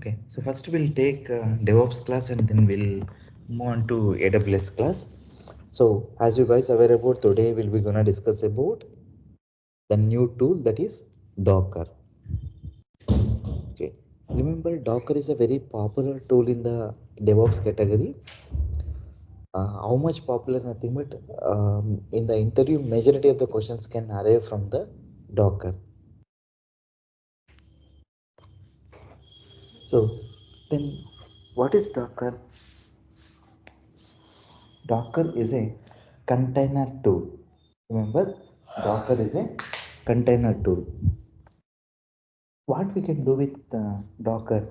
Okay, so first we'll take DevOps class and then we'll move on to AWS class. So as you guys are aware about, today we'll be gonna discuss about the new tool that is Docker. Okay, remember Docker is a very popular tool in the DevOps category. How much popular? Nothing but in the interview, majority of the questions can arrive from the Docker. So then, what is Docker? Docker is a container tool. Remember, Docker is a container tool. What we can do with Docker?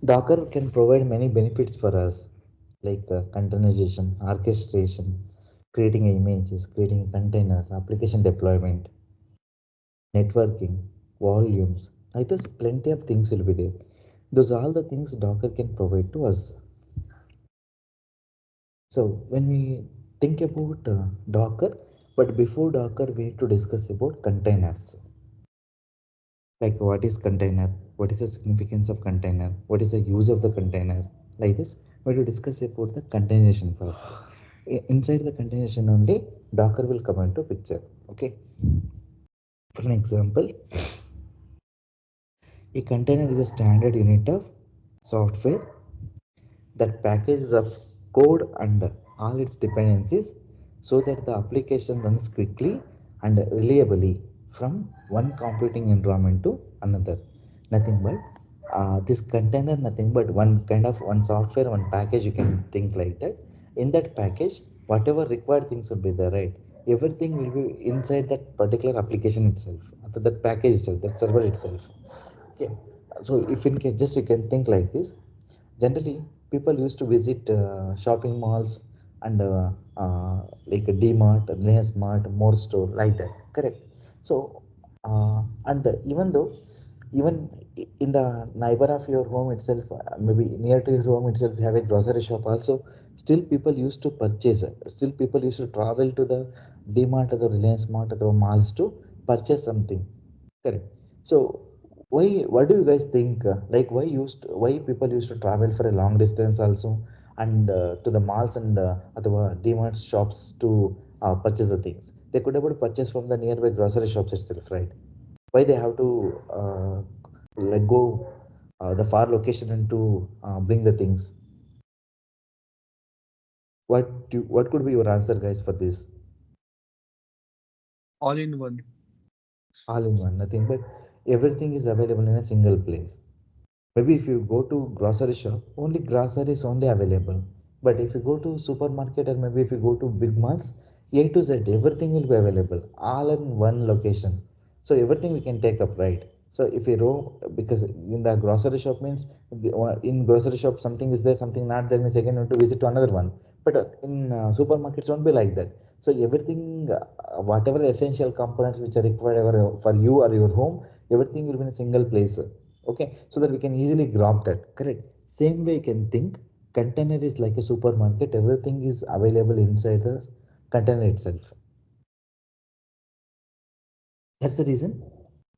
Docker can provide many benefits for us, like containerization, orchestration, creating images, creating containers, application deployment, networking, volumes. I guess plenty of things will be there. Those are all the things Docker can provide to us. So when we think about Docker, but before Docker, we need to discuss about containers. Like what is container? What is the significance of container? What is the use of the container? Like this, we will discuss about the containerization first. Inside the containerization only, Docker will come into picture. Okay. For an example, a container is a standard unit of software that packages of code and all its dependencies so that the application runs quickly and reliably from one computing environment to another. Nothing but this container, nothing but one software, one package, you can think like that. In that package, whatever required things would be there, right? Everything will be inside that particular application itself, that package itself, that server itself. Okay. So if in case, just you can think like this. Generally, people used to visit shopping malls and like a D-Mart, Reliance Mart, more store like that. Correct. So and even though even in the neighbor of your home itself, maybe near to your home itself, you have a grocery shop also. Still, people used to purchase. Still, people used to travel to the D-Mart or the Reliance Mart or the malls to purchase something. Correct. So what do you guys think? Why people used to travel for a long distance also and to the malls and other D-Mart shops to purchase the things? They could have purchased from the nearby grocery shops itself, right? Why they have to like go the far location and to bring the things? What could be your answer, guys, for this? All in one. All in one, nothing but everything is available in a single place. Maybe if you go to grocery shop, only groceries only available. But if you go to supermarket or maybe if you go to big malls, A to Z, everything will be available, all in one location. So everything we can take up, right? So if you roam, because in the grocery shop means in grocery shop something is there, something not there means again you have to visit to another one. But in supermarkets won't be like that. So everything, whatever the essential components which are required for you or your home, everything will be in a single place. Okay, so that we can easily grab that. Correct. Same way you can think container is like a supermarket. Everything is available inside the container itself. That's the reason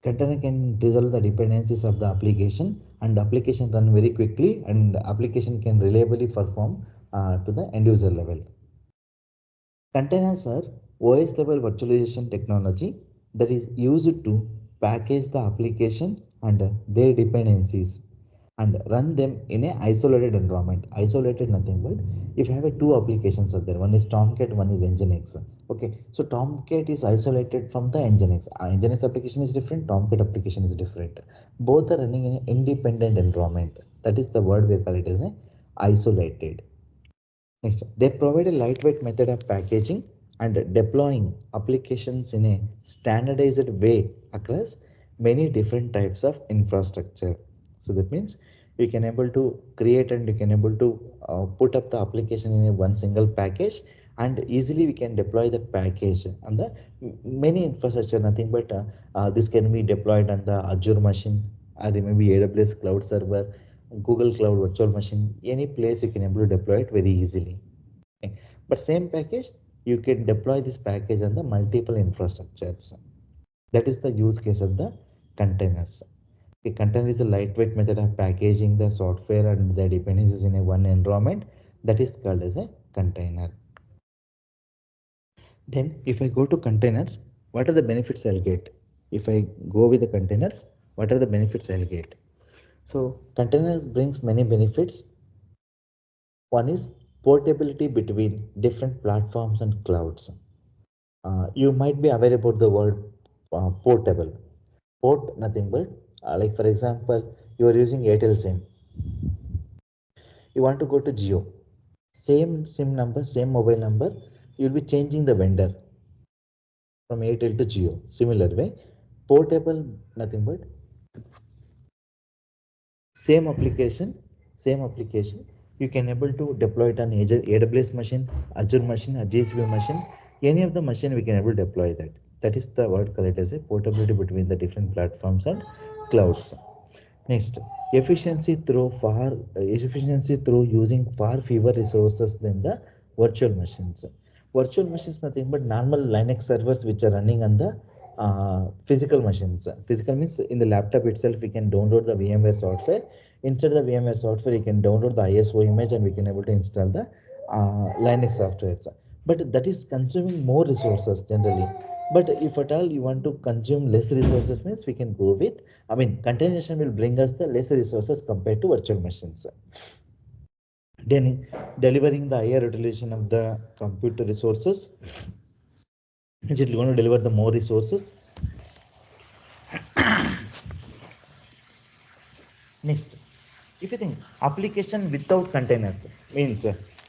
container can resolve the dependencies of the application and the application run very quickly and the application can reliably perform to the end user level. Containers are OS level virtualization technology that is used to package the application and their dependencies and run them in a isolated environment. Isolated nothing but if you have a two applications are there, one is Tomcat, one is Nginx. Okay, so Tomcat is isolated from the Nginx. Nginx application is different, Tomcat application is different. Both are running in an independent environment. That is the word we call it as a isolated. Next, they provide a lightweight method of packaging and deploying applications in a standardized way across many different types of infrastructure. So that means you can able to create and you can able to put up the application in a one single package and easily we can deploy the package on the many infrastructure. Nothing but this can be deployed on the Azure machine or maybe AWS cloud server, Google Cloud Virtual Machine, any place you can able to deploy it very easily. Okay. But same package, you can deploy this package on the multiple infrastructures. That is the use case of the containers. A container is a lightweight method of packaging the software and the dependencies in a one environment, that is called as a container. Then if I go to containers, what are the benefits I'll get? If I go with the containers, what are the benefits I'll get? So containers brings many benefits. One is portability between different platforms and clouds. You might be aware about the word portable. Port nothing but like for example, you are using Airtel SIM. You want to go to Geo. Same SIM number, same mobile number. You'll be changing the vendor from Airtel to Geo. Similar way, portable nothing but same application. You can able to deploy it on either AWS machine, Azure machine, or GCP machine. Any of the machine we can able to deploy that. That is the word called as a portability between the different platforms and clouds. Next, efficiency through using far fewer resources than the virtual machines. Virtual machines nothing but normal Linux servers which are running on the physical machines. Physical means in the laptop itself we can download the VMware software. Instead of the VMware software, you can download the ISO image and we can able to install the Linux software. But that is consuming more resources generally. But if at all you want to consume less resources means we can go with, I mean, containerization will bring us the less resources compared to virtual machines. Then delivering the higher utilization of the computer resources, which is going to deliver the more resources. Next, if you think application without containers means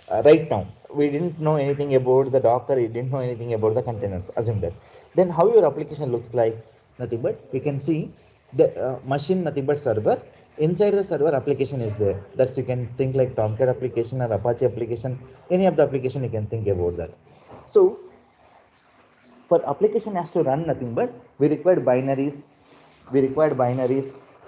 right now we didn't know anything about the Docker, we didn't know anything about the containers. Assume that. Then how your application looks like? Nothing but we can see the machine, nothing but server. Inside the server, application is there. That's you can think like Tomcat application or Apache application. Any of the application you can think about that. So for application has to run nothing but we required binaries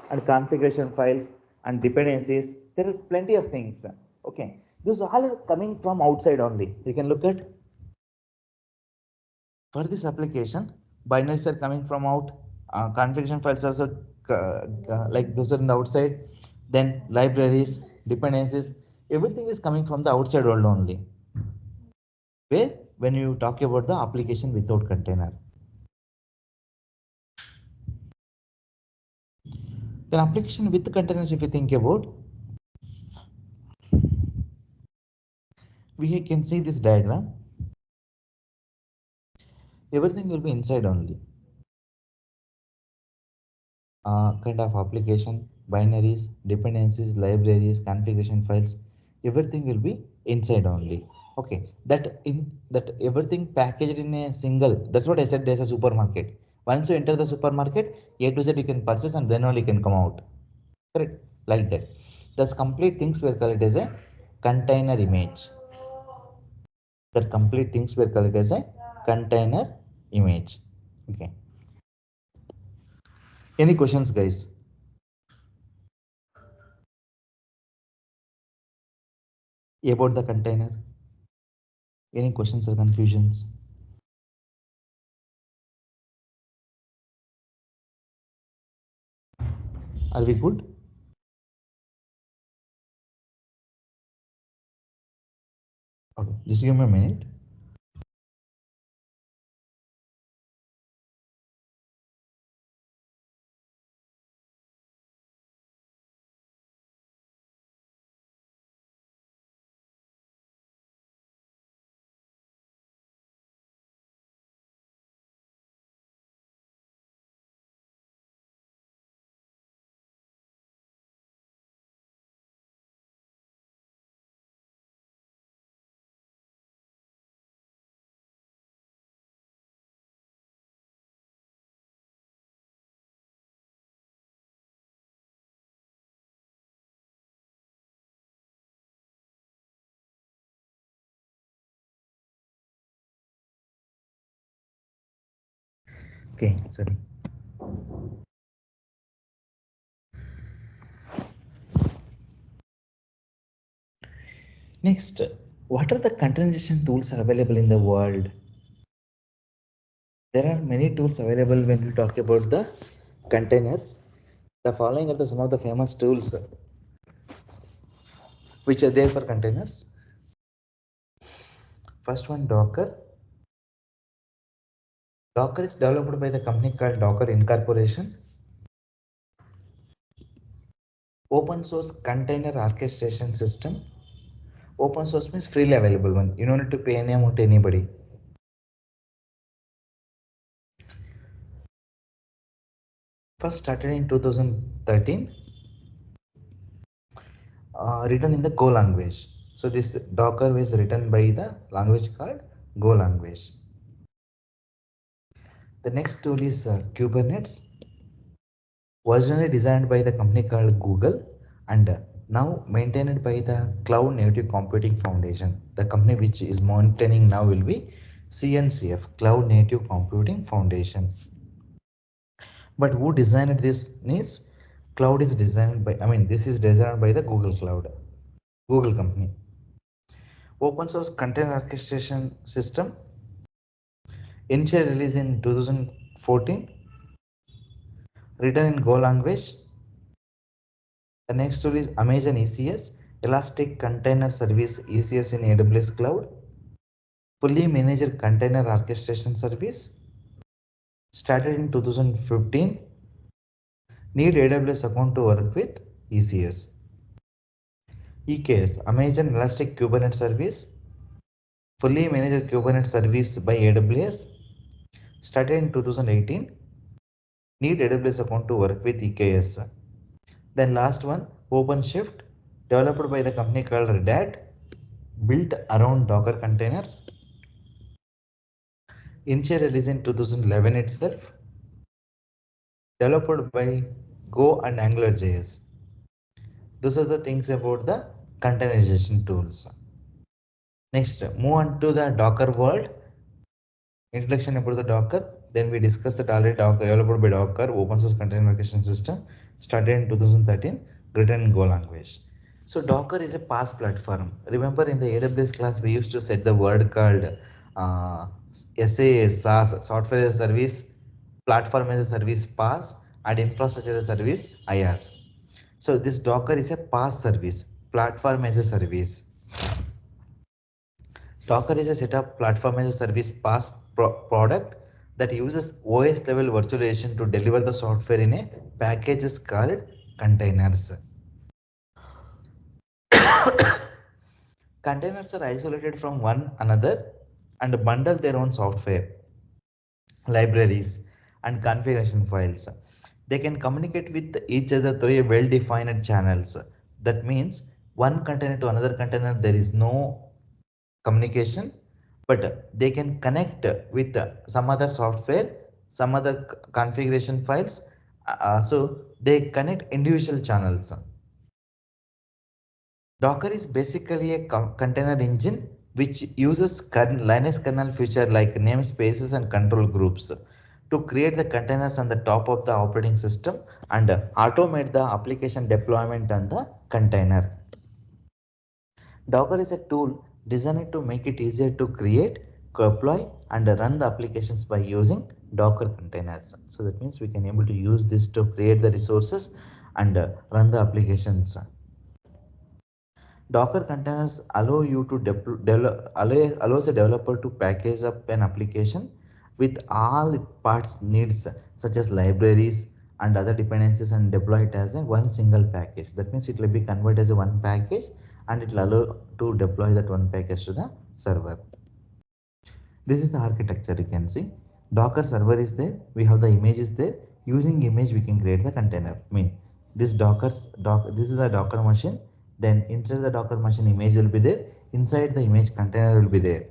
and configuration files and dependencies. There are plenty of things. Okay, this all are coming from outside only. You can look at for this application, binaries are coming from out, configuration files also like those are in the outside. Then libraries, dependencies, everything is coming from the outside world only. Where when you talk about the application without container, then application with containers, if you think about, we can see this diagram. Everything will be inside only. Kind of application, binaries, dependencies, libraries, configuration files, everything will be inside only. Okay, that everything packaged in a single. That's what I said. There's a supermarket. Once you enter the supermarket, A to Z you can purchase and then only you can come out. Correct, like that. That's complete things were called as a container image. That complete things were called as a container image. Okay. Any questions, guys? About the container? Any questions or confusions? Are we good? Okay, just give me a minute. Okay, sorry. Next, what are the containerization tools are available in the world? There are many tools available when we talk about the containers. The following are some of the famous tools which are there for containers. First one, Docker. Docker is developed by the company called Docker Incorporation. Open source container orchestration system. Open source means freely available one. You don't need to pay any amount to anybody. First started in 2013. Written in the Go language. So this Docker was written by the language called Go language. The next tool is Kubernetes, originally designed by the company called Google and now maintained by the Cloud Native Computing Foundation. The company which is maintaining now will be CNCF, Cloud Native Computing Foundation. But who designed this is cloud is designed by, this is designed by the Google Cloud, Google company. Open source container orchestration system, initial release in 2014, written in Go language. The next tool is Amazon ECS, Elastic Container Service ECS in AWS Cloud, fully managed container orchestration service, started in 2015, need AWS account to work with ECS. EKS, Amazon Elastic Kubernetes Service, fully managed Kubernetes service by AWS, started in 2018, need AWS account to work with EKS. Then last one, OpenShift, developed by the company called Red Hat, built around Docker containers. Initial release in 2011 itself, developed by Go and AngularJS. Those are the things about the containerization tools. Next, move on to the Docker world. Introduction about the Docker. Then we discussed that already Docker, developed by Docker, open source container orchestration system, started in 2013, written in Go language. So Docker is a PaaS platform. Remember in the AWS class, we used to set the word called SaaS, software as a service, platform as a service PaaS, and infrastructure as a service IaaS. So this Docker is a PaaS service, platform as a service. Docker is a set of platform as a service PaaS product that uses OS level virtualization to deliver the software in a packages called containers. Containers are isolated from one another and bundle their own software, libraries, and configuration files. They can communicate with each other through a well-defined channels. That means one container to another container, there is no communication, but they can connect with some other software, some other configuration files. So they connect individual channels. Docker is basically a container engine which uses Linux kernel feature like namespaces and control groups to create the containers on the top of the operating system and automate the application deployment on the container. Docker is a tool designed to make it easier to create, deploy, and run the applications by using Docker containers. So that means we can able to use this to create the resources and run the applications. Docker containers allow you to allows a developer to package up an application with all its parts needs such as libraries and other dependencies and deploy it as a one single package. That means it will be converted as a one package and it will allow to deploy that one package to the server. This is the architecture. You can see Docker server is there, we have the image is there, using image we can create the container. This this is the Docker machine, then inside the Docker machine image will be there, inside the image container will be there.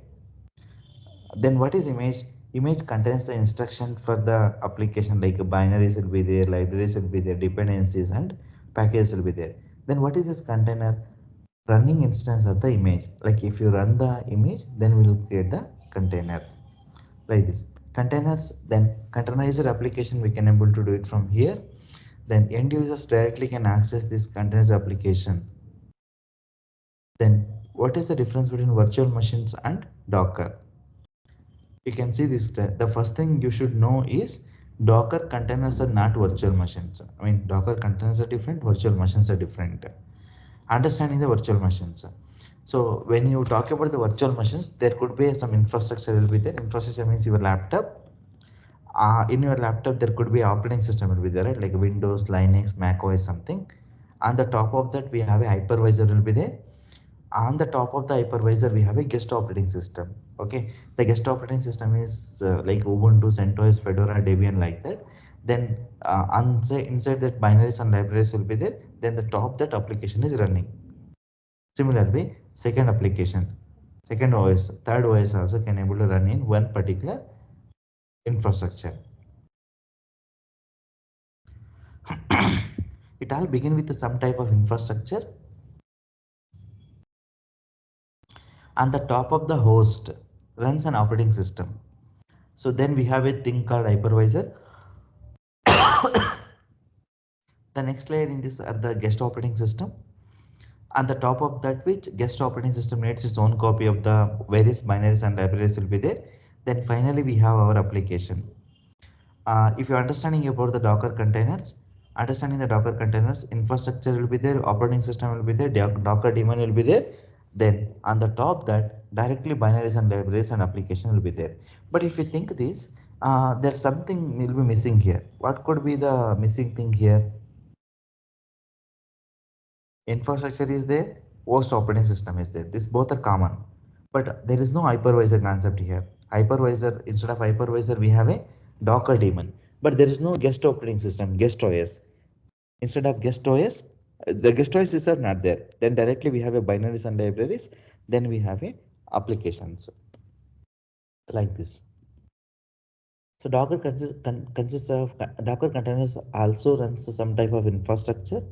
Then what is image? Image contains the instruction for the application, like binaries will be there, libraries will be there, dependencies and packages will be there. Then what is this container? Running instance of the image. Like if you run the image, then we will create the container like this. Containers, then containerizer application we can able to do it from here. Then end users directly can access this containers application. Then what is the difference between virtual machines and Docker? You can see this. The first thing you should know is Docker containers are not virtual machines. I mean, Docker containers are different, virtual machines are different. Understanding the virtual machines. So when you talk about the virtual machines, there could be some infrastructure will be there. Infrastructure means your laptop. In your laptop, there could be operating system will be there, right? Like Windows, Linux, Mac OS, something. On the top of that, we have a hypervisor will be there. On the top of the hypervisor, we have a guest operating system. Okay, the guest operating system is like Ubuntu, CentOS, Fedora, Debian, like that. Then inside that binaries and libraries will be there. Then the top that application is running. Similarly, second application, second OS, third OS also can able to run in one particular infrastructure. It all begin with some type of infrastructure. On the top of the host runs an operating system. So then we have a thing called hypervisor. The next layer in this are the guest operating system. On the top of that, which guest operating system needs its own copy of the various binaries and libraries will be there. Then finally we have our application. If you're understanding about the Docker containers, understanding the Docker containers, infrastructure will be there, operating system will be there, Docker daemon will be there. Then on the top that directly binaries and libraries and application will be there. But if you think this, there's something will be missing here. What could be the missing thing here? Infrastructure is there, host operating system is there. These both are common, but there is no hypervisor concept here. Hypervisor, instead of hypervisor, we have a Docker daemon, but there is no guest operating system, guest OS. Instead of guest OS, the guest OS is not there. Then directly we have a binaries and libraries. Then we have a applications like this. So Docker consists of Docker containers also runs some type of infrastructure.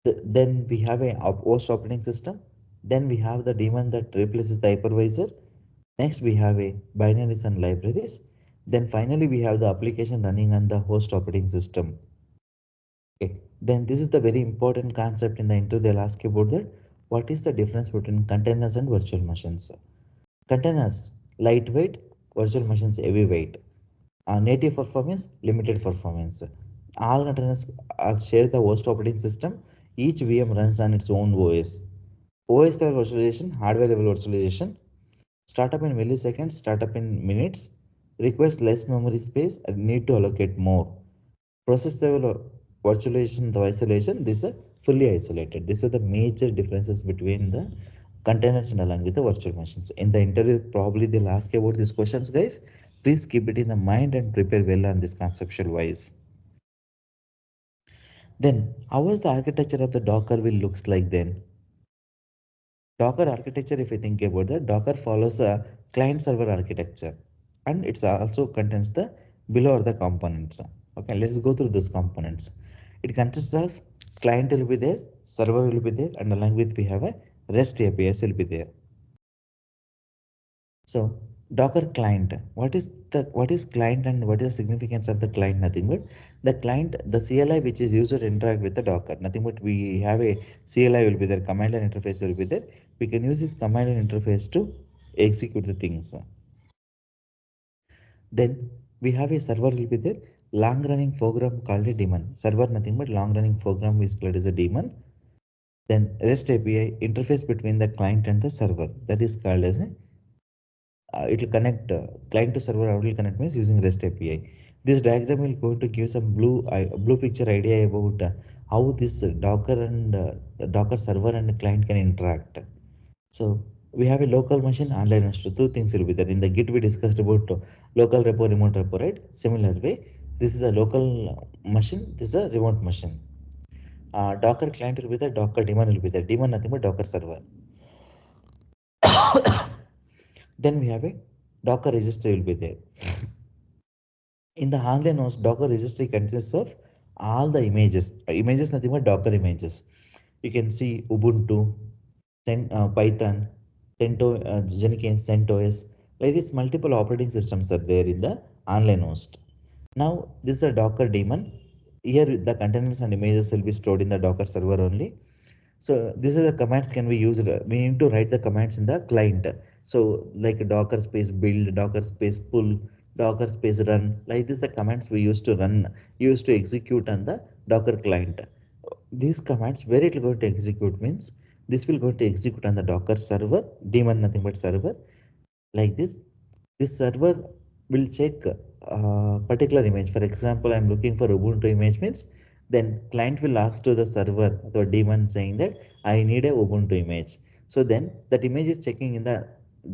Then we have a host operating system. Then we have the daemon that replaces the hypervisor. Next we have a binaries and libraries. Then finally we have the application running on the host operating system. Okay. Then this is the very important concept in the intro. They'll ask you about that. What is the difference between containers and virtual machines? Containers lightweight, virtual machines heavyweight. Native performance, limited performance. All containers are share the host operating system. Each VM runs on its own OS. OS level virtualization, hardware level virtualization. Startup in milliseconds, startup in minutes. Requires less memory space and need to allocate more. Process level virtualization, the isolation, this is fully isolated. These are the major differences between the containers and along with the virtual machines. In the interview, probably they'll ask about these questions, guys. Please keep it in the mind and prepare well on this conceptual wise. Then, how is the architecture of the Docker will looks like then? Docker architecture, if you think about that, Docker follows a client server architecture and it also contains the below are the components. Okay, let's go through those components. It consists of client will be there, server will be there, and along with we have a REST APIs will be there. So Docker client, what is client and what is the significance of the client? Nothing but the client, the CLI which is used to interact with the Docker. Nothing but we have a CLI will be there, command line interface will be there. We can use this command line interface to execute the things. Then we have a server will be there, long running program called a daemon. Server nothing but long running program is called as a daemon. Then REST API interface between the client and the server, that is called as a it will connect client to server. How will connect means using REST API. This diagram will going to give some blue picture idea about how this Docker server and client can interact. So we have a local machine, online machine. Two things will be there. In the Git we discussed about local repo, remote repo, right? Similar way, this is a local machine. This is a remote machine. Docker client will be there. Docker daemon will be there. Daemon nothing but Docker server. Then we have a Docker registry will be there. In the online host, Docker registry consists of all the images. Images nothing but Docker images. You can see Ubuntu, Python, Jenkins, CentOS. Like this, multiple operating systems are there in the online host. Now, this is a Docker daemon. Here, the containers and images will be stored in the Docker server only. So this is the commands can be used. We need to write the commands in the client. So like docker space build, docker space pull, docker space run. Like this, the commands we used to run, used to execute on the Docker client. These commands, where it will go to execute means, this will go to execute on the Docker server, daemon nothing but server. Like this server will check particular image. For example, I'm looking for Ubuntu image means, then client will ask to the server, the daemon, saying that I need a Ubuntu image. So then that image is checking in the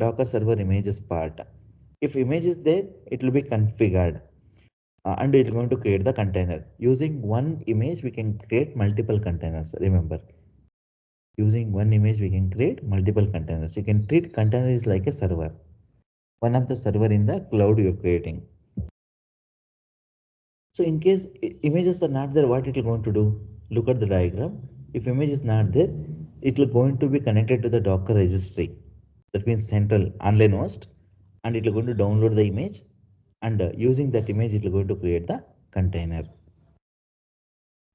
Docker server images part. If image is there, it will be configured, and it's going to create the container. Using one image we can create multiple containers. Remember, using one image we can create multiple containers. You can treat container is like a server, one of the server in the cloud you're creating. So in case images are not there, what it will going to do? Look at the diagram. If image is not there, it will going to be connected to the Docker registry, that means central online host, and it will going to download the image, and using that image it will going to create the container.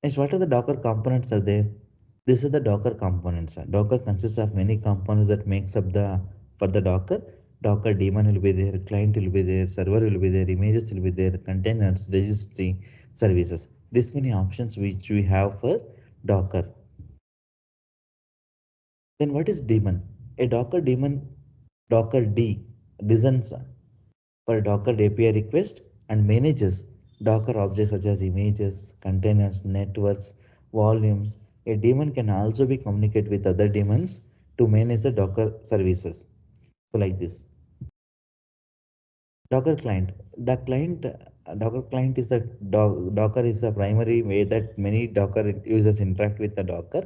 Next, what are the Docker components are there? These are the Docker components. Docker consists of many components that makes up the, for the Docker. Docker daemon will be there, client will be there, server will be there, images will be there, containers, registry, services. This many options which we have for Docker. Then what is daemon? A Docker daemon, Docker D, listens for Docker API request and manages Docker objects such as images, containers, networks, volumes. A daemon can also be communicate with other daemons to manage the Docker services. So like this. Docker client. The client, Docker client is a Docker is the primary way that many Docker users interact with the Docker.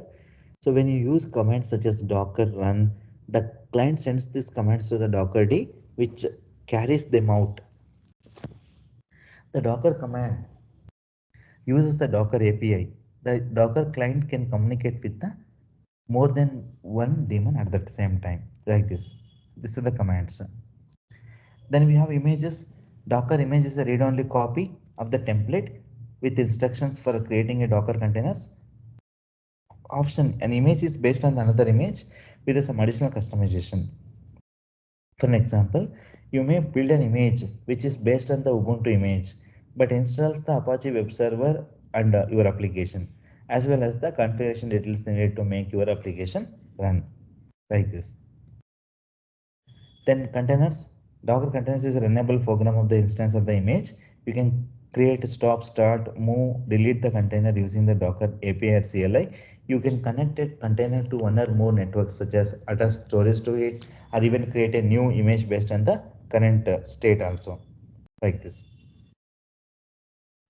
So when you use commands such as Docker run, the client sends these commands to the Docker D, which carries them out. The Docker command uses the Docker API. The Docker client can communicate with the more than one daemon at the same time, like this. This is the commands. Then we have images. Docker image is a read-only copy of the template with instructions for creating a Docker containers. Option, an image is based on another image with some additional customization. For an example, you may build an image which is based on the Ubuntu image, but installs the Apache web server and your application, as well as the configuration details needed to make your application run, like this. Then containers. Docker containers is a runnable program of the instance of the image. You can create, stop, start, move, delete the container using the Docker API or CLI. You can connect a container to one or more networks such as attach storage to it, or even create a new image based on the current state also, like this.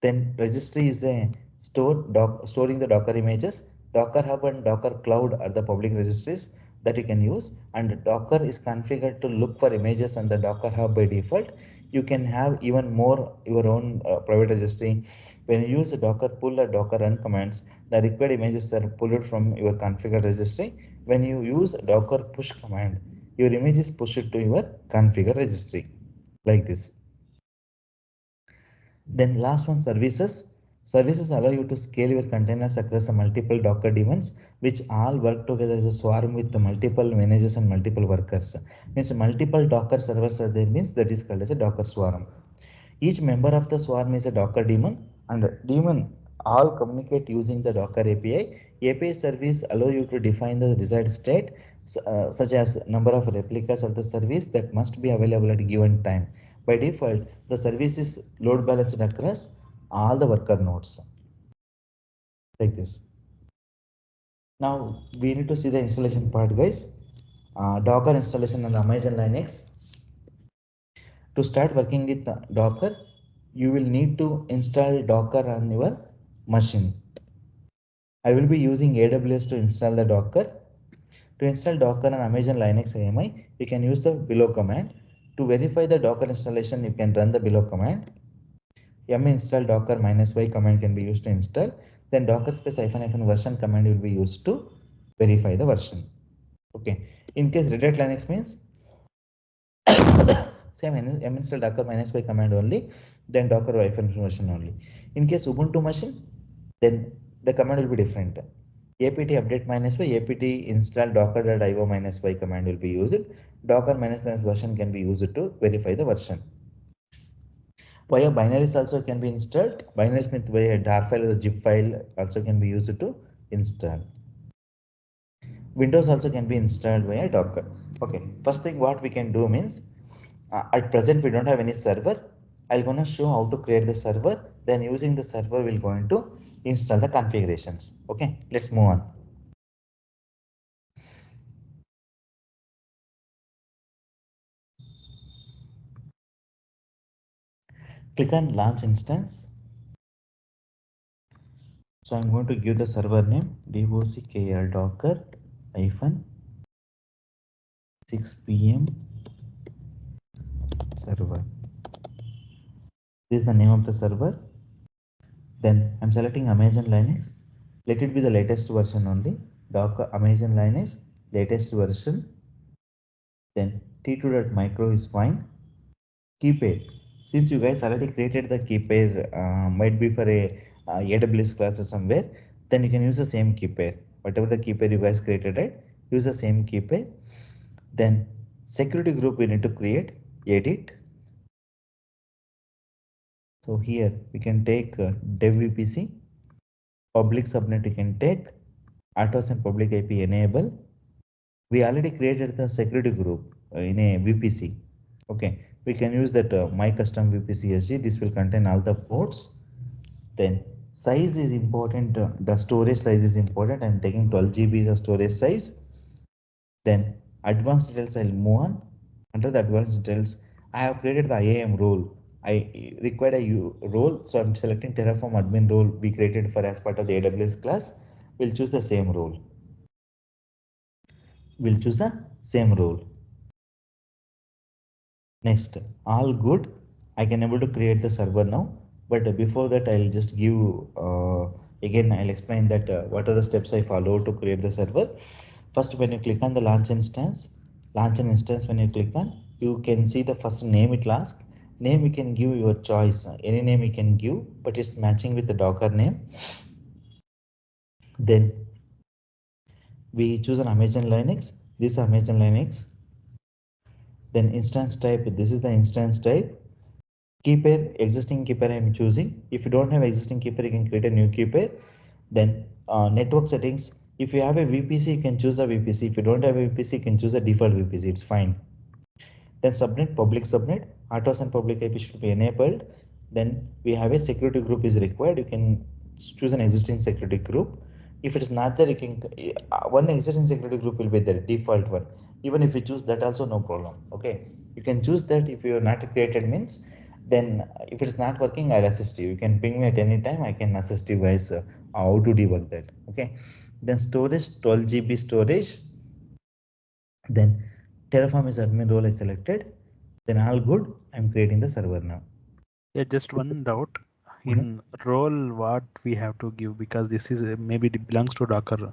Then registry is a storing the Docker images. Docker Hub and Docker Cloud are the public registries that you can use, and Docker is configured to look for images on the Docker Hub by default. You can have even more your own private registry. When you use the Docker pull or Docker run commands, the required images are pulled from your configured registry. When you use Docker push command, your image is pushed to your configured registry, like this. Then last one, services. Services allow you to scale your containers across the multiple Docker daemons, which all work together as a swarm with the multiple managers and multiple workers. Means multiple Docker servers are there, means that is called as a Docker swarm. Each member of the swarm is a Docker daemon, and daemon all communicate using the Docker API. API service allow you to define the desired state, such as number of replicas of the service that must be available at a given time. By default, the service is load balanced across all the worker nodes, like this. Now we need to see the installation part, guys. Docker installation on the Amazon Linux. To start working with Docker, you will need to install Docker on your machine. I will be using AWS to install the Docker. To install Docker on Amazon Linux AMI, you can use the below command. To verify the Docker installation, you can run the below command. Yum install docker -y command can be used to install. Then docker space --- version command will be used to verify the version. Okay. In case Red Hat Linux means same install docker -y command only, then docker version only. In case Ubuntu machine, then the command will be different. apt update -y, apt install docker.io -y command will be used. Docker --- version can be used to verify the version. Via binaries also can be installed. Binaries means via tar file or the zip file also can be used to install. Windows also can be installed via Docker. Okay, first thing what we can do means, at present we don't have any server. I'm gonna show how to create the server. Then using the server we're going to install the configurations. Okay, let's move on. Click on launch instance. So I'm going to give the server name docker docker hyphen 6 p.m. server. This is the name of the server. Then I'm selecting Amazon Linux. Let it be the latest version only. Docker Amazon Linux latest version. Then t2.micro is fine. Key pair. Since you guys already created the key pair, might be for a AWS class or somewhere, then you can use the same key pair. Whatever the key pair you guys created, right? Use the same key pair. Then security group we need to create, edit. So here we can take dev VPC, public subnet we can take, RTOS and public IP enable. We already created the security group in a VPC. Okay, we can use that my custom VPC SG. This will contain all the ports. Then size is important. The storage size is important. I'm taking 12 GB as storage size. Then advanced details I'll move on. Under the advanced details, I have created the IAM role. I required a role, so I'm selecting Terraform admin role we created for as part of the AWS class. We'll choose the same role. We'll choose the same role. Next, all good. I can able to create the server now. But before that, I'll just give again. I'll explain that what are the steps I follow to create the server. First, when you click on the launch an instance. When you click on, you can see the first name it asks. Name you can give your choice. Any name you can give, but it's matching with the Docker name. Then we choose an Amazon Linux. This Amazon Linux. Then instance type. This is the instance type. Key pair, existing key pair I am choosing. If you don't have existing key pair, you can create a new key pair. Then network settings. If you have a VPC, you can choose a VPC. If you don't have a VPC, you can choose a default VPC. It's fine. Then subnet, public subnet, RTOS and public IP should be enabled. Then we have a security group is required. You can choose an existing security group. If it is not there, you can one existing security group will be there, default one. Even if you choose that, also no problem. Okay, you can choose that. If you are not created means, then if it is not working, I'll assist you. You can ping me at any time. I can assist you guys how to debug that. Okay. Then storage, 12 GB storage. Then Terraform is admin role I selected. Then all good. I'm creating the server now. Yeah, just one doubt. Mhm. In role, what we have to give, because this is maybe it belongs to Docker.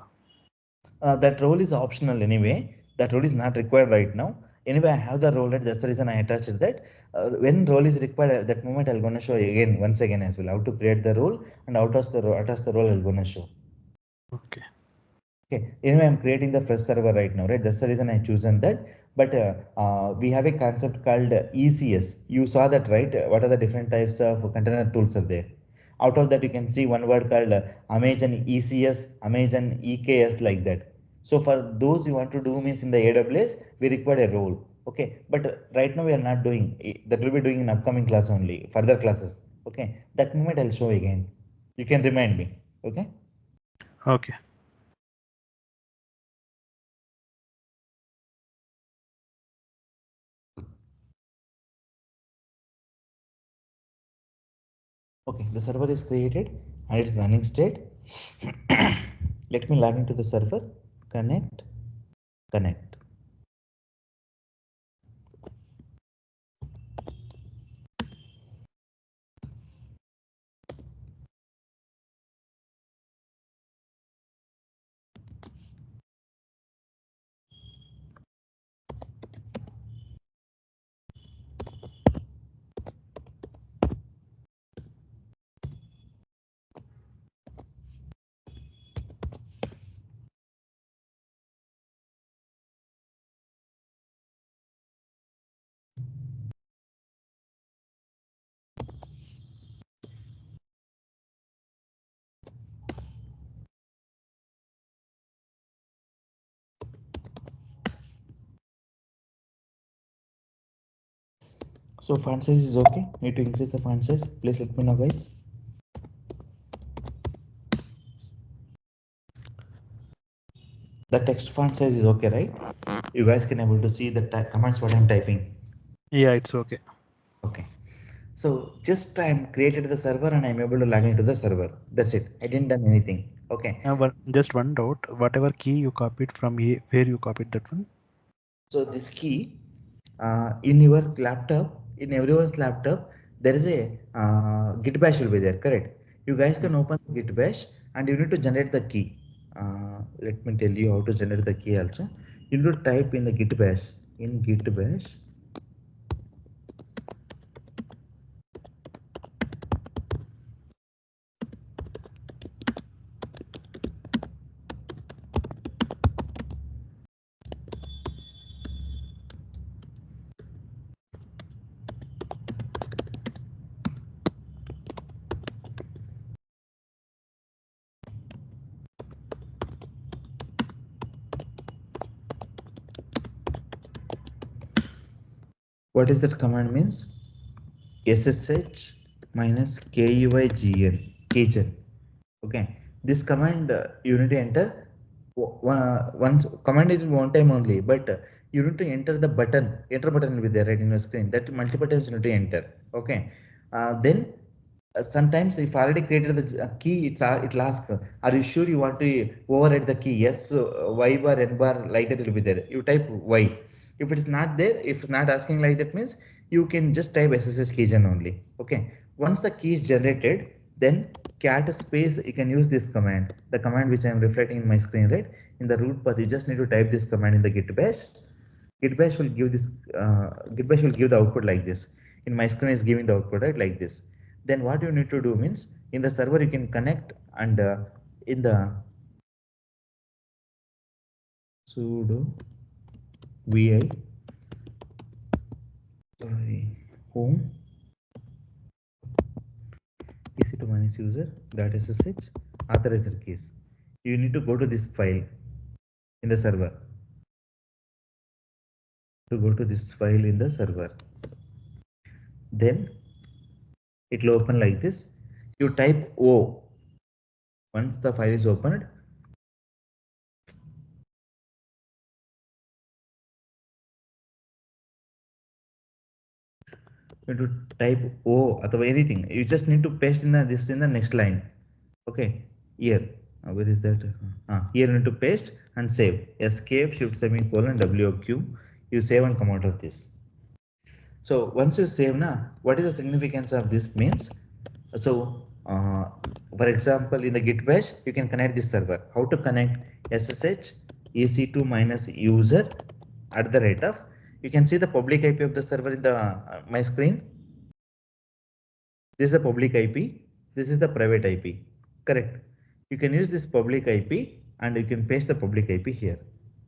That role is optional anyway. That role is not required right now. Anyway, I have the role. That's the reason I attached that. When role is required, at that moment I'm gonna show again once again as well how to create the role and out of the attach the role I'm gonna show. Okay. Okay, anyway, I'm creating the first server right now, right? That's the reason I chosen that. But we have a concept called ECS. You saw that, right? What are the different types of container tools are there? Out of that, you can see one word called Amazon ECS, Amazon EKS, like that. So for those you want to do means in the AWS, we require a role. Okay, but right now we are not doing. That will be doing in upcoming class only, further classes. Okay, that moment I'll show again. You can remind me. Okay. Okay. Okay, the server is created and it's running state. Let me log into the server, connect, connect. So font size is okay. Need to increase the font size. Please let me know, guys. The text font size is okay, right? You guys can able to see the comments what I'm typing. Yeah, it's okay. Okay. So just I'm created the server and I'm able to log into the server. That's it. I didn't done anything. Okay. Just one doubt. Whatever key you copied from here, where you copied that one? So this key in your laptop, in everyone's laptop, there is a git bash will be there. Correct. You guys can open the git bash and you need to generate the key. Let me tell you how to generate the key also. You need to type in the git bash. In git bash, what is that command means? SSH minus KUIGN keygen. Okay, this command you need to enter once. Command is one time only, but you need to enter the button. Enter button will be there right in your screen. That multiple times you need to enter. Okay, then sometimes if already created the key, it will ask, are you sure you want to override the key? Yes, y bar n bar like that will be there. You type y. If it's not there, if it's not asking like that means you can just type SSH keygen only. Okay, once the key is generated, then cat space you can use this command, the command which I am reflecting in my screen, right? In the root path you just need to type this command in the git bash. Git bash will give this git bash will give the output like this. In my screen is giving the output right like this. Then what you need to do means in the server you can connect and in the sudo vi home ec2 minus user dot ssh authorizer keys. You need to go to this file in the server, to go to this file in the server. Then it will open like this. You type O. Once the file is opened, you to type O or anything. You just need to paste in the this in the next line. Okay, here where is that? Here you need to paste and save. Escape shift semicolon WQ. You save and come out of this. So once you save now, what is the significance of this means? So for example, in the git bash, you can connect this server. How to connect? SSH ec2 minus user at the rate of, you can see the public IP of the server in the my screen. This is the public IP. This is the private IP. Correct. You can use this public IP and you can paste the public IP here.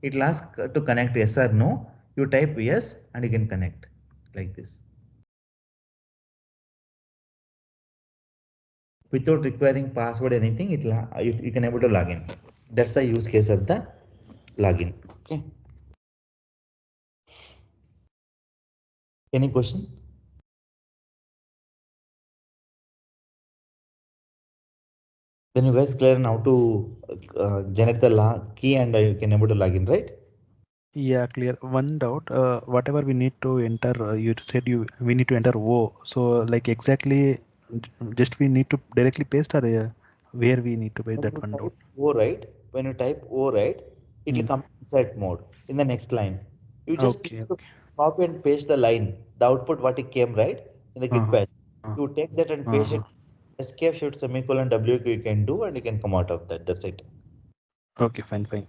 It will ask to connect yes or no. You type yes and you can connect like this, without requiring password anything. You can able to log in. That's the use case of the login. Okay, any question? Then you guys clear now to generate the key and you can able to log in, right? Yeah, clear. One doubt. Whatever we need to enter, you said we need to enter O. So like exactly, just we need to directly paste or where we need to paste When that you one doubt. type O, right, when you type O, right, it will Mm. come insert mode in the next line. You just need Okay. to Okay. copy and paste the line, the output what it came right in the git Uh-huh. batch. Uh, You take that and paste uh-huh. it. Escape shift semicolon WQ you can do and you can come out of that. That's it. Okay. Fine. Fine.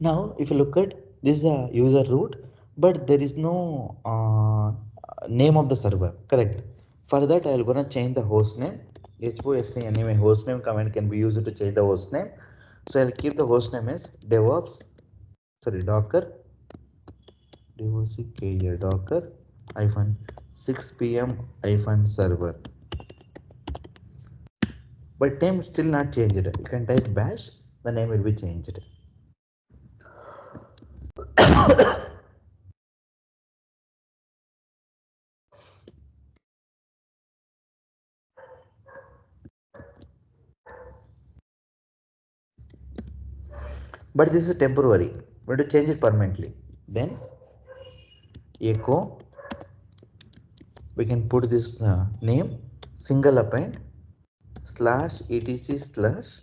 Now, if you look at this is a user root, but there is no name of the server, correct? For that, I'm gonna change the host name. host anyway, host name command can be used to change the host name. So I'll keep the host name as Docker, Docker hyphen 6 p.m. hyphen server. But name still not changed. You can type bash, the name will be changed. but this is temporary. We have to change it permanently. Then echo, we can put this name single append slash etc slash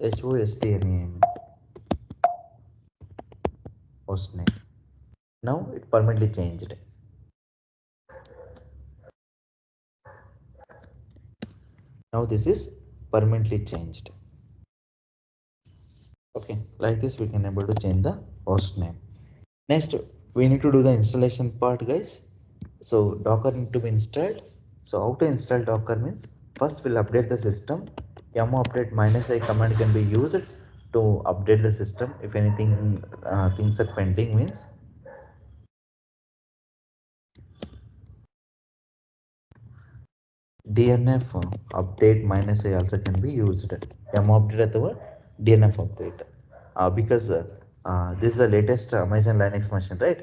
hostname hostname. Now it permanently changed. Now this is permanently changed. Okay, like this we can able to change the host name. Next, we need to do the installation part, guys. So Docker need to be installed. So how to install Docker means, first we'll update the system. Yum update -i command can be used to update the system if anything things are pending means. DNF update -i also can be used. Yum update ಅಥವಾ DNF update. Because this is the latest Amazon Linux machine, right?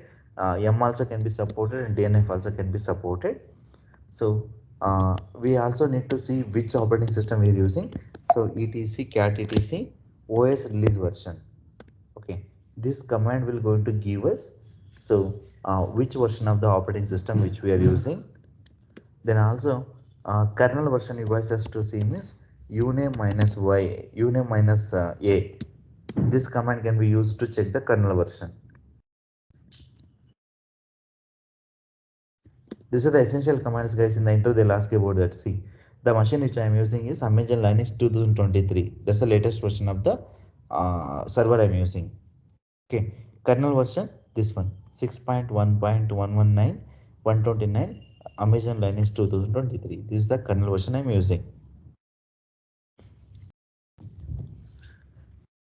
Yum also can be supported and DNF also can be supported. So we also need to see which operating system we are using. So etc cat etc OS release version. Okay, this command will going to give us so which version of the operating system which we are using. Then also kernel version you guys has to see means uname minus y uname minus a. This command can be used to check the kernel version. These are the essential commands, guys. In the intro they'll ask about that. See, the machine which I am using is Amazon Linux 2023. That's the latest version of the server I am using. Okay, kernel version this one 6.1.119 Amazon Linux 2023. This is the kernel version I am using.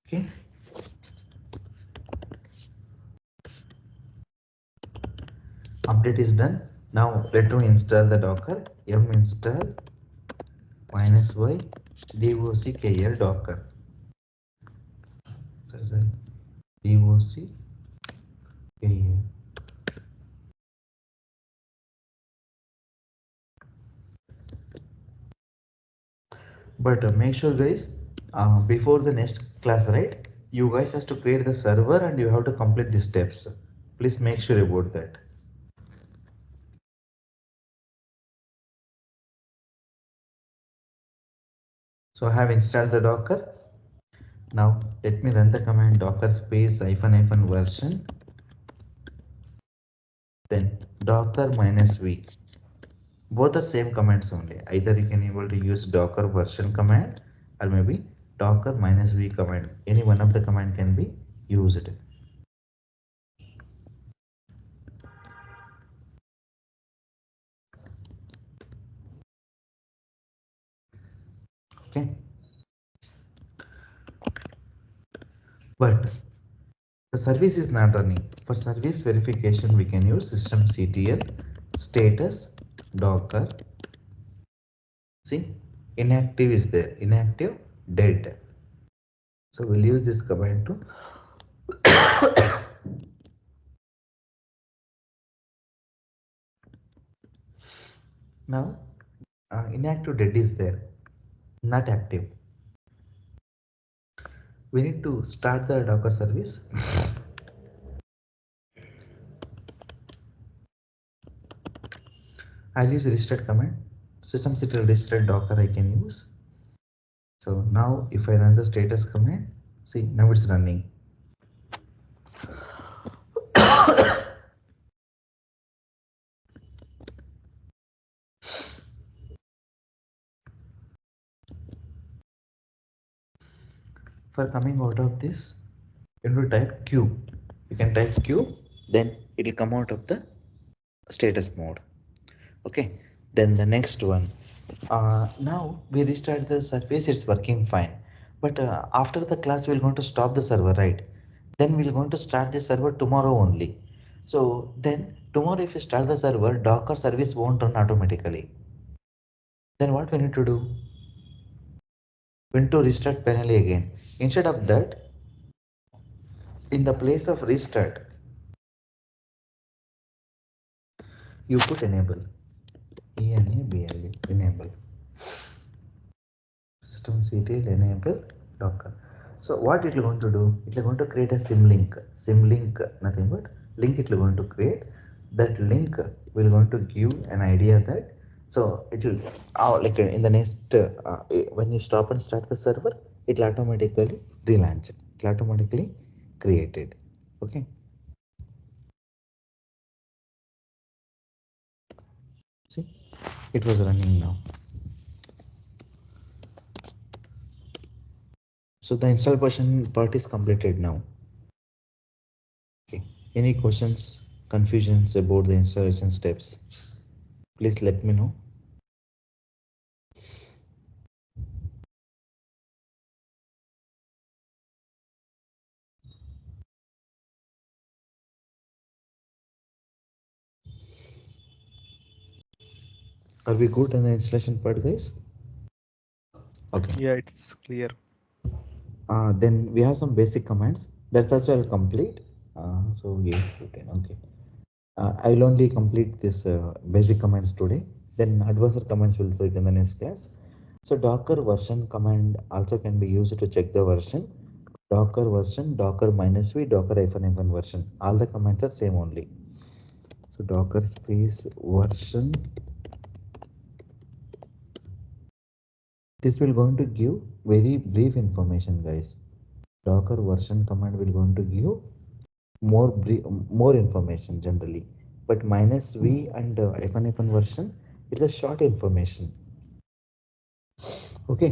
Okay, update is done. Now let me install the Docker. Yum install -y dockl docker. Sorry, dockl. But make sure, guys, before the next class, right, you guys has to create the server and you have to complete these steps. Please make sure about that. So I have installed the Docker. Now let me run the command docker space ---- version, then docker -v. Both the same commands only. Either you can able to use docker version command or maybe docker -v command. Any one of the command can be used. Okay, but the service is not running. For service verification, we can use systemctl status docker. See, inactive is there, inactive dead. So we'll use this command to now inactive dead is there, not active. We need to start the Docker service. I'll use restart command. Systemctl restart docker I can use. So now if I run the status command, see now it's running. For coming out of this, you need to type q. You can type q, then it will come out of the status mode. Okay, then the next one. Now we restart the service, it's working fine. But after the class, we're going to stop the server, right? Then we're going to start the server tomorrow only. So then tomorrow, if you start the server, Docker service won't run automatically. Then what we need to do? We need to restart parallelly again. Instead of that, in the place of restart, you put enable. Enable. Systemctl enable Docker. So what it will going to do? It will going to create a symlink. Symlink, nothing but link. It will going to create that link. Will going to give an idea that, so it will like in the next when you stop and start the server, it will automatically relaunch. It will automatically created. Okay. See, it was running now. So the installation part is completed now. Okay. Any questions, confusions about the installation steps? Please let me know. Are we good in the installation part, guys? Okay. Yeah, it's clear. Then we have some basic commands. That's also complete. So yeah, 15. Okay. I'll only complete this basic commands today. Then advanced commands will see it in the next class. So Docker version command also can be used to check the version. Docker version, Docker -v, Docker -n version. All the commands are same only. So Docker space version. This will going to give very brief information, guys. Docker version command will going to give more brief, more information generally, but -v and -n version is a short information. Okay.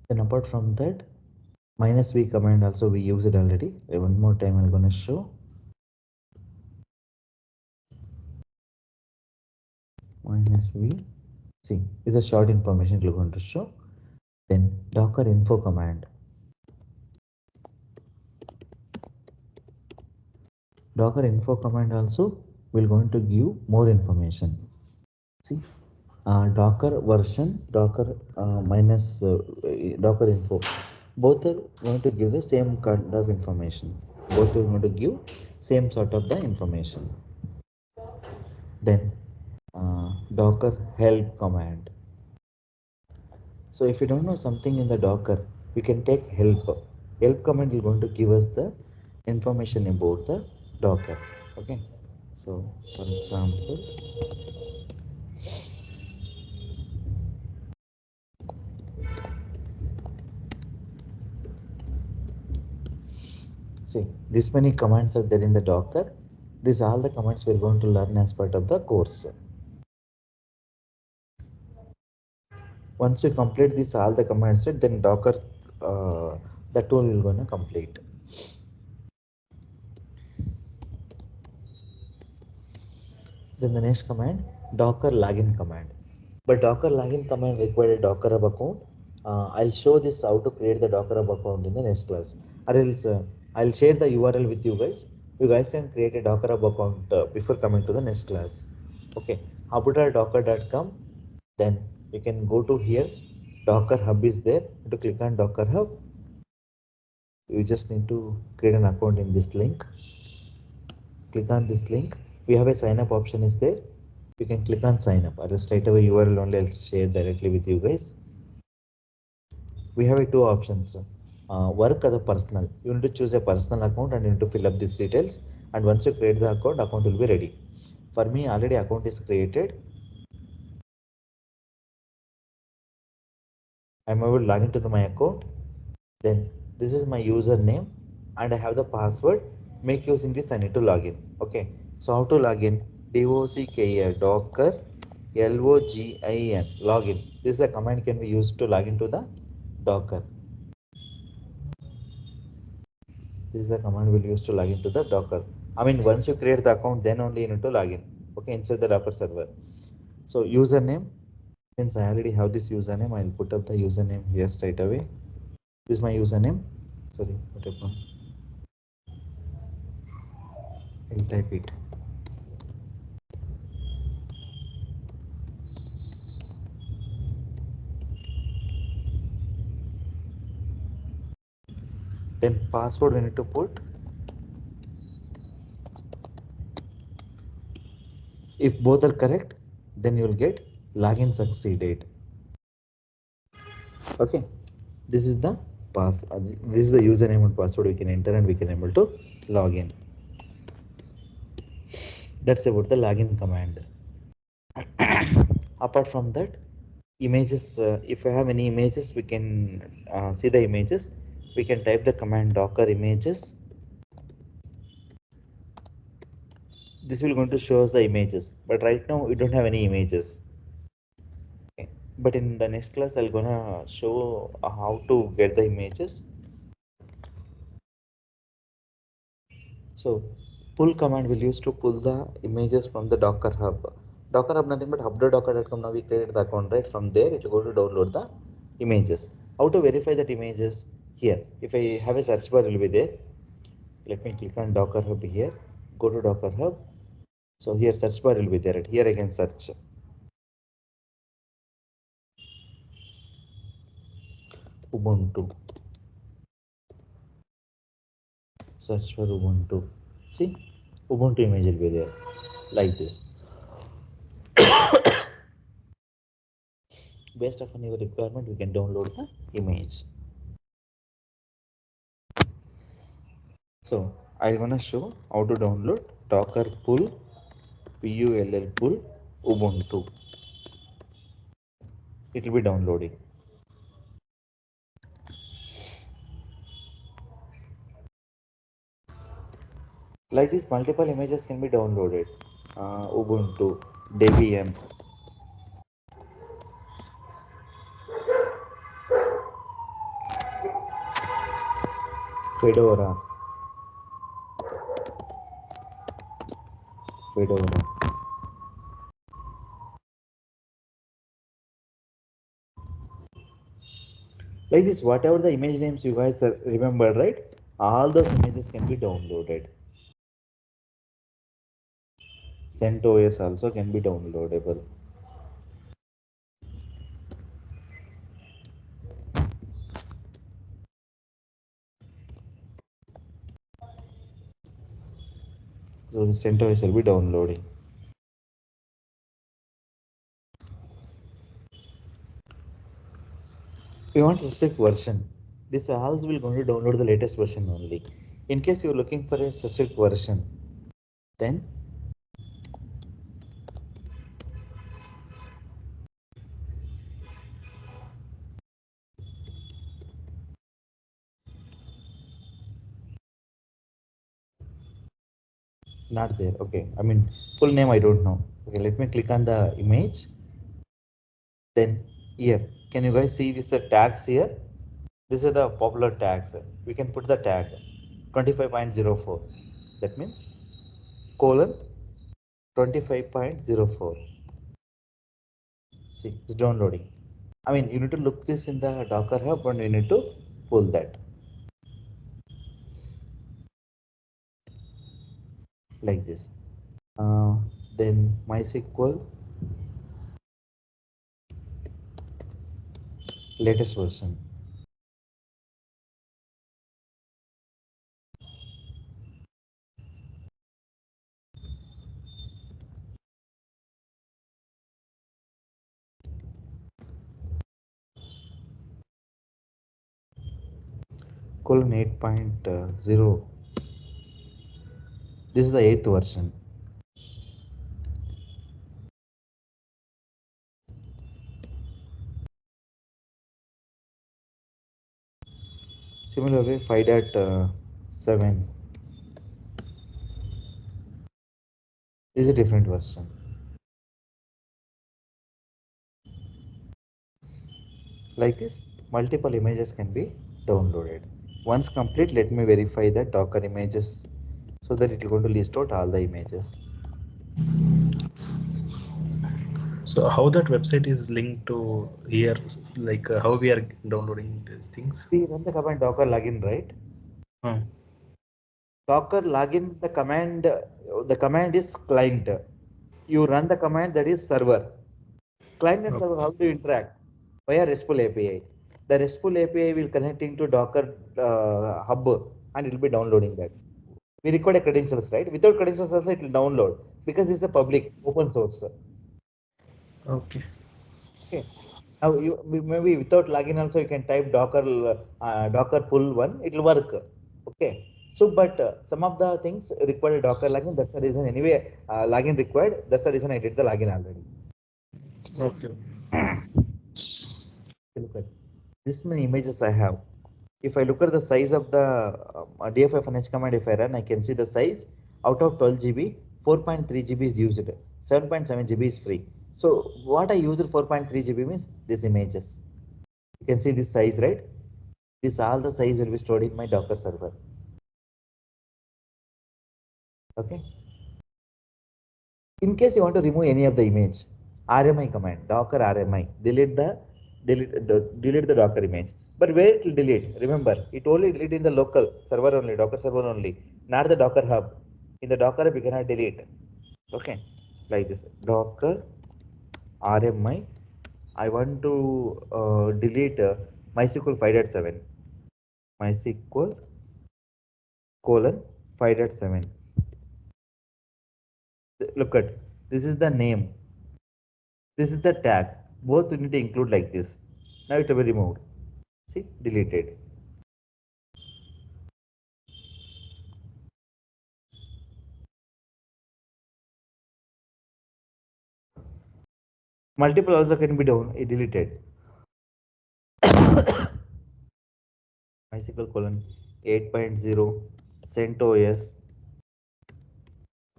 Then apart from that, -v command also we use it already. One more time I'm gonna show. -v, see, is a short information we're going to show. Then Docker info command. Docker info command also will going to give more information. See, Docker version, Docker minus Docker info, both are going to give the same kind of information. Both are going to give same sort of the information. Then Docker help command. So if you don't know something in the Docker, you can take help. Help command is going to give us the information about the Docker. Okay. So for example, see, this many commands are there in the Docker. These are all the commands we're going to learn as part of the course. Once you complete this all the commands set, then Docker the tool will gonna complete. Then the next command, Docker login command. But Docker login command required a Docker hub account. I'll show this how to create the Docker hub account in the next class. Or else I'll share the URL with you guys. You guys can create a Docker hub account before coming to the next class. Okay, docker.com. Then you can go to here. Docker hub is there. To click on Docker hub. You just need to create an account in this link. Click on this link. We have a sign up option is there. You can click on sign up. I'll straight away URL only I'll share directly with you guys. We have two options. Work as a personal. You need to choose a personal account and you need to fill up these details. And once you create the account will be ready. For me, already account is created. I'm able to log into my account. Then this is my username and I have the password. Make using this, I need to log in. Okay, so how to log in? Docker login login. This is a command can be used to log into the Docker. This is a command we'll use to log into the Docker. I mean, once you create the account, then only you need to log in. Okay, inside the Docker server. So username, since I already have this username, I'll put up the username here straight away. This is my username. Sorry, what happened? I'll type it. Then password we need to put. If both are correct, then you will get login succeeded. Okay, this is the this is the username and password we can enter and we can able to log in. That's about the login command. Apart from that, images, if I have any images, we can see the images. We can type the command docker images. This will going to show us the images, but right now we don't have any images. Okay. But in the next class I'll gonna show how to get the images. So pull command will use to pull the images from the Docker Hub. Docker Hub nothing but hub.docker.com. Now we created the account, right? From there it will go to download the images. How to verify that images? Here, if I have a search bar, it will be there. Let me click on Docker Hub here. Go to Docker Hub. So here search bar will be there. Here I can search Ubuntu. Search for Ubuntu. See, Ubuntu image will be there like this. Based upon your requirement, we can download the image. So I'm gonna show how to download Docker pull pull Ubuntu. It will be downloading. Like this, multiple images can be downloaded. Ubuntu, Debian, Fedora, Fedora. Like this, whatever the image names you guys remember, right? All those images can be downloaded. CentOS also can be downloadable. So the CentOS will be downloading. We want specific version. This also will going to download the latest version only. In case you're looking for a specific version, then not there. Okay, I mean full name I don't know. Okay, let me click on the image. Then here, can you guys see this tags here? This is the popular tags. We can put the tag 25.04. That means colon 25.04. See, it's downloading. I mean, you need to look this in the Docker Hub and you need to pull that like this. Uh, then MySQL latest version. Colon 8.0. This is the 8th version. Similarly, 5.7. This is a different version. Like this, multiple images can be downloaded. Once complete, let me verify the Docker images so that it will going to list out all the images. So how that website is linked to here, like how we are downloading these things? We run the command docker login, right? Hmm. Docker login, the command is client. You run the command that is server. Client and server, how Okay. do you interact? Via RESTful API. The RESTful API will connect into Docker hub and it will be downloading that. We require a credentials, right? Without credentials also it will download because this is a public open source. Okay. Okay. Now you maybe without login also you can type docker pull one, it will work. Okay. So but some of the things require docker login. That's the reason anyway login required. That's the reason I did the login already. Okay. Look at this many images I have. If I look at the size of the dff command, if I run, I can see the size out of 12 GB, 4.3 GB is used, 7.7 GB is free. So what I used 4.3 GB means these images. You can see this size, right? This all the size will be stored in my Docker server. Okay. In case you want to remove any of the image, RMI command, Docker RMI, delete the Docker image. But where it will delete? Remember, it only delete in the local server only, Docker server only, not the Docker hub. In the Docker hub, you cannot delete. Okay, like this, Docker RMI. I want to delete MySQL 5.7, MySQL colon 5.7. Look at this is the name. This is the tag. Both you need to include like this. Now it will be removed. See, deleted. Multiple also can be down, deleted. MySQL colon 8.0, CentOS,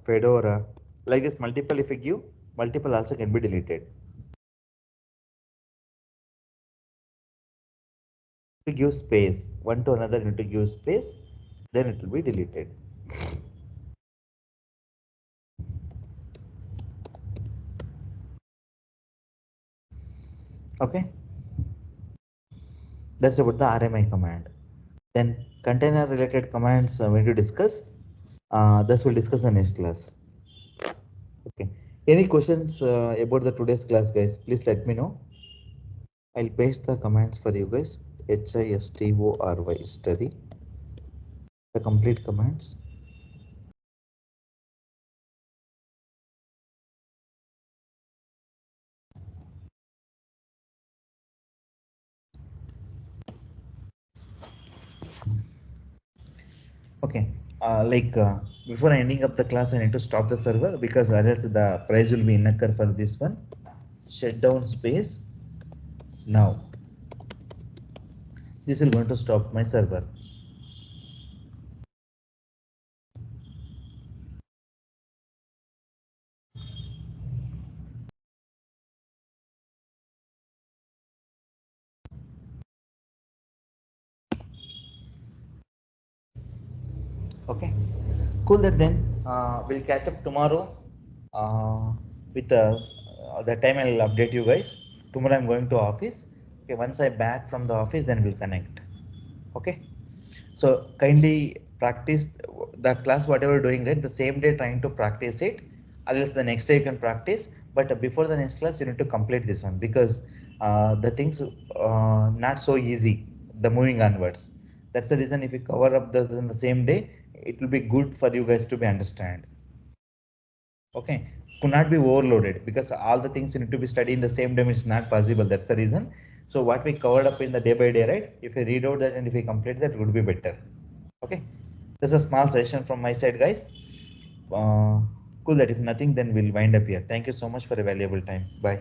Fedora. Like this, multiple if you give, multiple also can be deleted. If you give space, one to another, you need to give space, then it will be deleted. Okay, that's about the RMI command. Then container related commands we need to discuss. This will discuss the next class. Okay. Any questions about the today's class, guys? Please let me know. I'll paste the commands for you guys. HISTORY study the complete commands. Okay. Before ending up the class, I need to stop the server because otherwise the price will be inaccurate for this one. Shut down space. Now this is going to stop my server. Okay. Cool. That then we'll catch up tomorrow with the time. I'll update you guys. Tomorrow I'm going to office. Okay. Once I back from the office, then we'll connect. Okay. So kindly practice the class whatever you're doing, right? The same day trying to practice it. Unless the next day you can practice, but before the next class you need to complete this one because the things not so easy. The moving onwards. That's the reason if you cover up the in the same day, it will be good for you guys to be understand. Okay, could not be overloaded because all the things you need to be studied in the same day is not possible. That's the reason. So what we covered up in the day by day, right? If you read out that and if you complete that, it would be better. Okay, this is a small session from my side, guys. Cool. That if nothing, then we'll wind up here. Thank you so much for a valuable time. Bye.